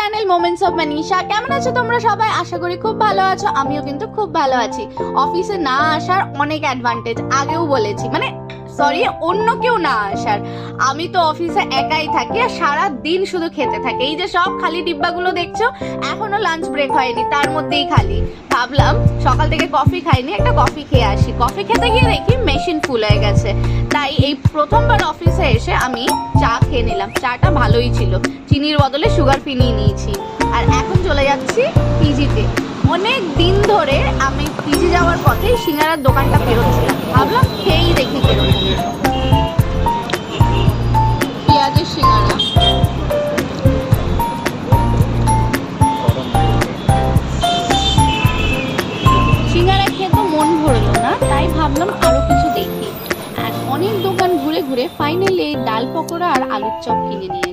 Channel moments of Manisha. কেমন আছো তোমরা সবাই? আশা করি খুব ভালো আছো। আমিও কিন্তু খুব ভালো আছি। অফিসে না আসার অনেক অ্যাডভান্টেজ, আগেও বলেছি, মানে সরি অন্য কেউ না আসার। আমি তো অফিসে একাই থাকি আর সারা দিন শুধু খেতে থাকি। এই যে সব খালি ডিব্বাগুলো দেখছো, এখনো লাঞ্চ ব্রেক হয়নি, তার মধ্যেই খালি। ভাবলাম সকাল থেকে কফি খাইনি, একটা কফি খেয়ে আসি। কফি খেতে গিয়ে দেখি মেশিন ফুল হয়ে গেছে। তাই এই প্রথমবার অফিসে এসে আমি চা খেয়ে নিলাম। চাটা ভালোই ছিল, চিনির বদলে সুগার ফ্রি নিয়েছি। আর এখন চলে যাচ্ছি পিজিতে। অনেক দিন ধরে আমি পিজি যাওয়ার পথে সিঙ্গারার দোকানটা বেরোচ্ছিলাম, ভাবলাম খেয়েই দেখি বেরোনো। পেঁয়াজের সিঙ্গারা, সিঙ্গারা খেয়ে তো মন ভরলো না, তাই ভাবলাম আরো কিছু দেখি। আর অনেক দোকান ঘুরে ঘুরে ফাইনালি ডাল পকোড়া আর আলুর চপ কিনে নিয়ে